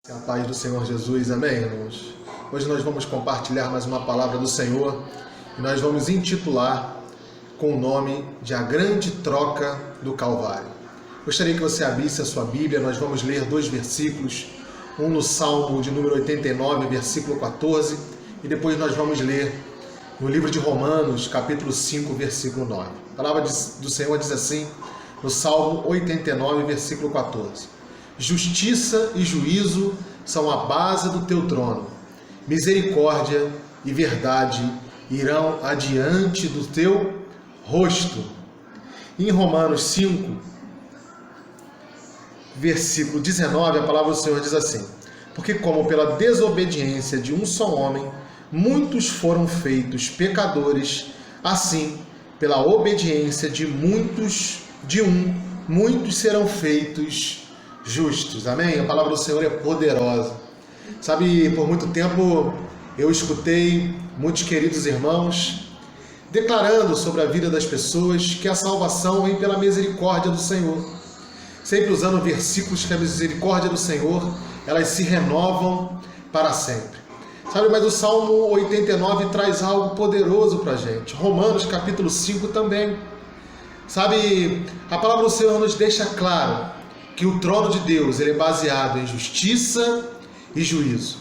A paz do Senhor Jesus, amém, irmãos? Hoje nós vamos compartilhar mais uma palavra do Senhor e nós vamos intitular com o nome de A Grande Troca do Calvário. Gostaria que você abrisse a sua Bíblia, nós vamos ler dois versículos, um no Salmo de número 89, versículo 14, e depois nós vamos ler no livro de Romanos, capítulo 5, versículo 9. A palavra do Senhor diz assim, no Salmo 89, versículo 14. Justiça e juízo são a base do teu trono. Misericórdia e verdade irão adiante do teu rosto. Em Romanos 5, versículo 19, a palavra do Senhor diz assim: porque como pela desobediência de um só homem, muitos foram feitos pecadores, assim, pela obediência de muitos serão feitos justos. Amém? A palavra do Senhor é poderosa. Sabe, por muito tempo eu escutei muitos queridos irmãos declarando sobre a vida das pessoas que a salvação vem pela misericórdia do Senhor. Sempre usando versículos que a misericórdia do Senhor, elas se renovam para sempre. Sabe, mas o Salmo 89 traz algo poderoso para a gente. Romanos capítulo 5 também. Sabe, a palavra do Senhor nos deixa claro que o trono de Deus ele é baseado em justiça e juízo.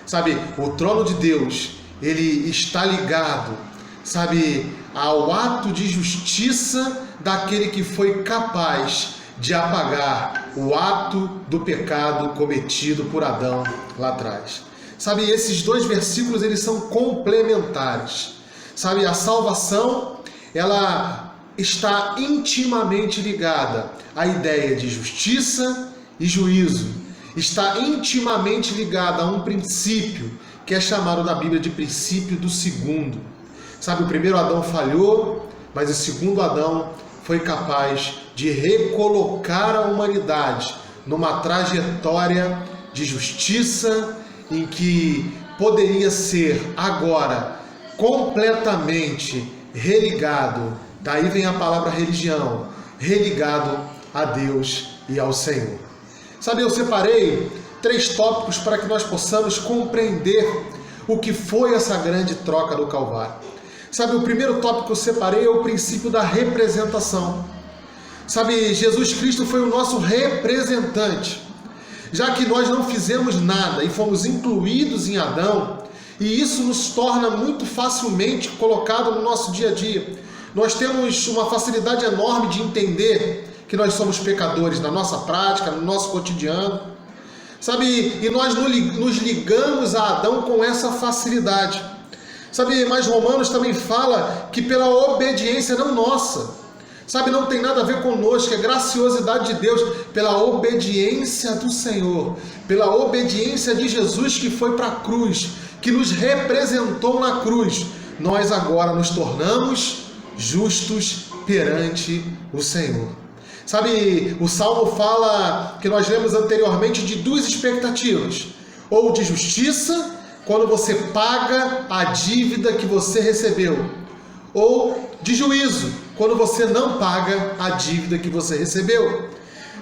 Sabe, o trono de Deus ele está ligado, sabe, ao ato de justiça daquele que foi capaz de apagar o ato do pecado cometido por Adão lá atrás. Sabe, esses dois versículos eles são complementares. Sabe, a salvação ela está intimamente ligada à ideia de justiça e juízo. Está intimamente ligada a um princípio que é chamado na Bíblia de princípio do segundo. Sabe, o primeiro Adão falhou, mas o segundo Adão foi capaz de recolocar a humanidade numa trajetória de justiça em que poderia ser agora completamente religado. Daí vem a palavra religião, religado a Deus e ao Senhor. Sabe, eu separei 3 tópicos para que nós possamos compreender o que foi essa grande troca do Calvário. Sabe, o primeiro tópico que eu separei é o princípio da representação. Sabe, Jesus Cristo foi o nosso representante. Já que nós não fizemos nada e fomos incluídos em Adão, e isso nos torna muito facilmente colocado no nosso dia a dia. Nós temos uma facilidade enorme de entender que nós somos pecadores na nossa prática, no nosso cotidiano. Sabe, e nós nos ligamos a Adão com essa facilidade. Sabe, mas Romanos também fala que pela obediência não nossa. Sabe, não tem nada a ver conosco, é graciosidade de Deus, pela obediência do Senhor, pela obediência de Jesus que foi para a cruz, que nos representou na cruz. Nós agora nos tornamos justos perante o Senhor. Sabe, o Salmo fala, que nós lemos anteriormente, de 2 expectativas. Ou de justiça, quando você paga a dívida que você recebeu. Ou de juízo, quando você não paga a dívida que você recebeu.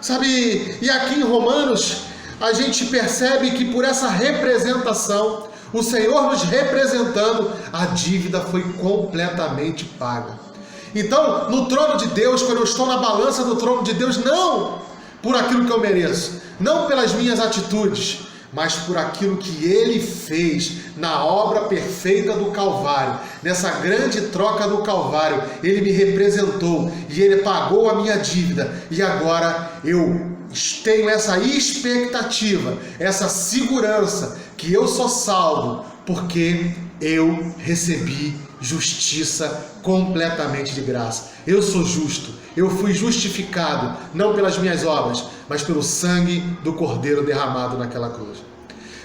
Sabe, e aqui em Romanos, a gente percebe que por essa representação, o Senhor nos representando, a dívida foi completamente paga. Então, no trono de Deus, quando eu estou na balança do trono de Deus, não por aquilo que eu mereço, não pelas minhas atitudes, mas por aquilo que Ele fez na obra perfeita do Calvário, nessa grande troca do Calvário, Ele me representou e Ele pagou a minha dívida, e agora eu tenho essa expectativa, essa segurança que eu sou salvo, porque eu recebi justiça completamente de graça. Eu sou justo, eu fui justificado, não pelas minhas obras, mas pelo sangue do Cordeiro derramado naquela cruz.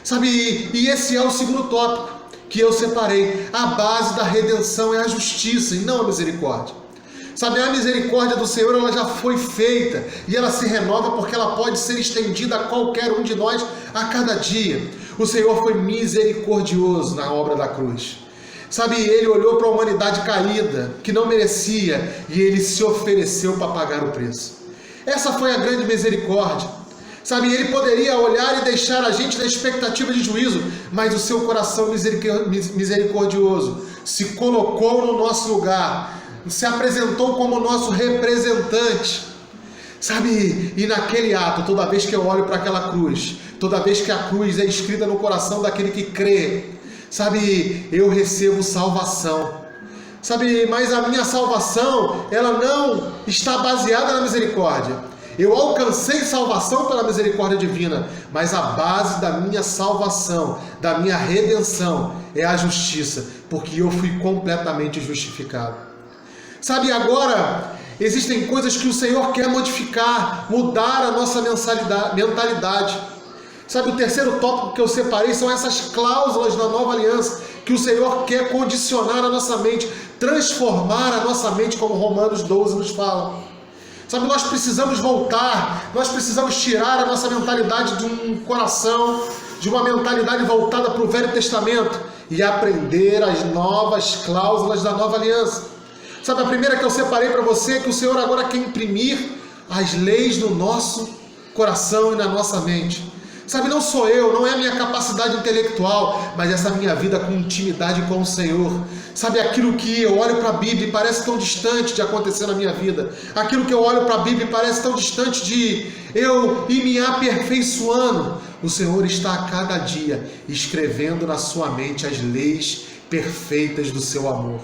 Sabe, e esse é o segundo tópico que eu separei. A base da redenção é a justiça e não a misericórdia. Sabe, a misericórdia do Senhor ela já foi feita e ela se renova porque ela pode ser estendida a qualquer um de nós a cada dia. O Senhor foi misericordioso na obra da cruz. Sabe, Ele olhou para a humanidade caída, que não merecia, e Ele se ofereceu para pagar o preço. Essa foi a grande misericórdia. Sabe, ele poderia olhar e deixar a gente na expectativa de juízo, mas o seu coração misericordioso se colocou no nosso lugar, se apresentou como nosso representante. Sabe, e naquele ato, toda vez que eu olho para aquela cruz, toda vez que a cruz é escrita no coração daquele que crê, sabe, eu recebo salvação. Sabe, mas a minha salvação, ela não está baseada na misericórdia. Eu alcancei salvação pela misericórdia divina, mas a base da minha salvação, da minha redenção, é a justiça, porque eu fui completamente justificado. Sabe, agora existem coisas que o Senhor quer modificar, mudar a nossa mentalidade. Sabe, o terceiro tópico que eu separei são essas cláusulas da nova aliança, que o Senhor quer condicionar a nossa mente, transformar a nossa mente, como Romanos 12 nos fala. Sabe, nós precisamos voltar, nós precisamos tirar a nossa mentalidade de um coração, de uma mentalidade voltada para o Velho Testamento e aprender as novas cláusulas da nova aliança. Sabe, a primeira que eu separei para você é que o Senhor agora quer imprimir as leis no nosso coração e na nossa mente. Sabe, não sou eu, não é a minha capacidade intelectual, mas essa minha vida com intimidade com o Senhor. Sabe, aquilo que eu olho para a Bíblia e parece tão distante de acontecer na minha vida. Aquilo que eu olho para a Bíblia e parece tão distante de eu ir me aperfeiçoando. O Senhor está a cada dia escrevendo na sua mente as leis perfeitas do seu amor.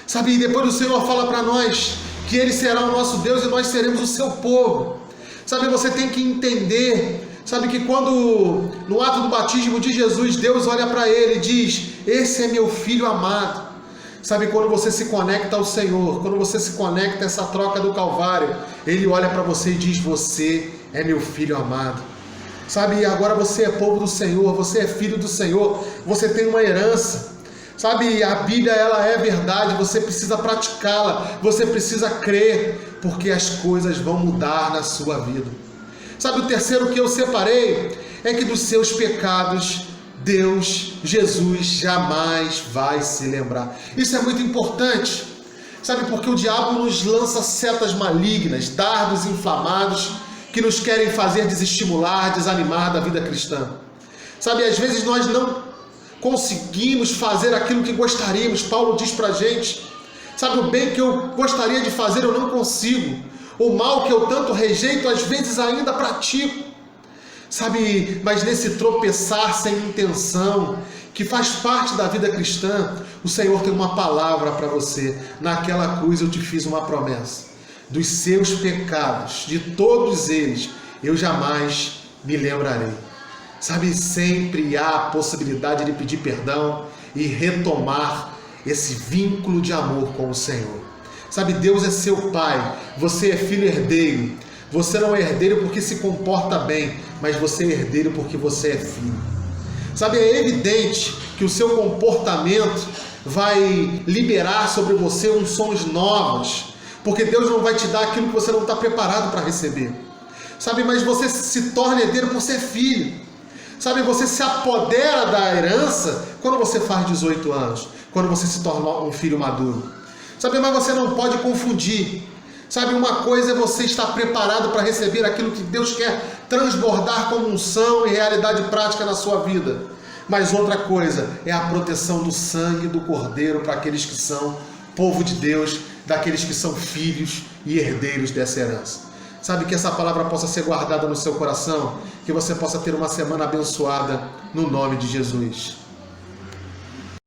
Sabe, e depois o Senhor fala para nós que Ele será o nosso Deus e nós seremos o seu povo. Sabe, você tem que entender... Sabe que quando no ato do batismo de Jesus, Deus olha para ele e diz: esse é meu filho amado. Sabe, quando você se conecta ao Senhor, quando você se conecta a essa troca do Calvário, Ele olha para você e diz: você é meu filho amado. Sabe, agora você é povo do Senhor, você é filho do Senhor, você tem uma herança. Sabe, a Bíblia, ela é verdade, você precisa praticá-la, você precisa crer, porque as coisas vão mudar na sua vida. Sabe, o terceiro que eu separei é que dos seus pecados Deus, Jesus, jamais vai se lembrar. Isso é muito importante, sabe, porque o diabo nos lança setas malignas, dardos inflamados que nos querem fazer desestimular, desanimar da vida cristã. Sabe, às vezes nós não conseguimos fazer aquilo que gostaríamos. Paulo diz pra gente, sabe, o bem que eu gostaria de fazer eu não consigo. O mal que eu tanto rejeito, às vezes ainda pratico. Sabe, mas nesse tropeçar sem intenção, que faz parte da vida cristã, o Senhor tem uma palavra para você. Naquela cruz eu te fiz uma promessa. Dos seus pecados, de todos eles, eu jamais me lembrarei. Sabe, sempre há a possibilidade de pedir perdão e retomar esse vínculo de amor com o Senhor. Sabe, Deus é seu Pai, você é filho herdeiro. Você não é herdeiro porque se comporta bem, mas você é herdeiro porque você é filho. Sabe, é evidente que o seu comportamento vai liberar sobre você unções novas, porque Deus não vai te dar aquilo que você não está preparado para receber. Sabe, mas você se torna herdeiro por ser filho. Sabe, você se apodera da herança quando você faz 18 anos, quando você se torna um filho maduro. Sabe, mas você não pode confundir. Sabe, uma coisa é você estar preparado para receber aquilo que Deus quer transbordar como unção e realidade prática na sua vida. Mas outra coisa é a proteção do sangue do Cordeiro para aqueles que são povo de Deus, daqueles que são filhos e herdeiros dessa herança. Sabe, que essa palavra possa ser guardada no seu coração, que você possa ter uma semana abençoada no nome de Jesus.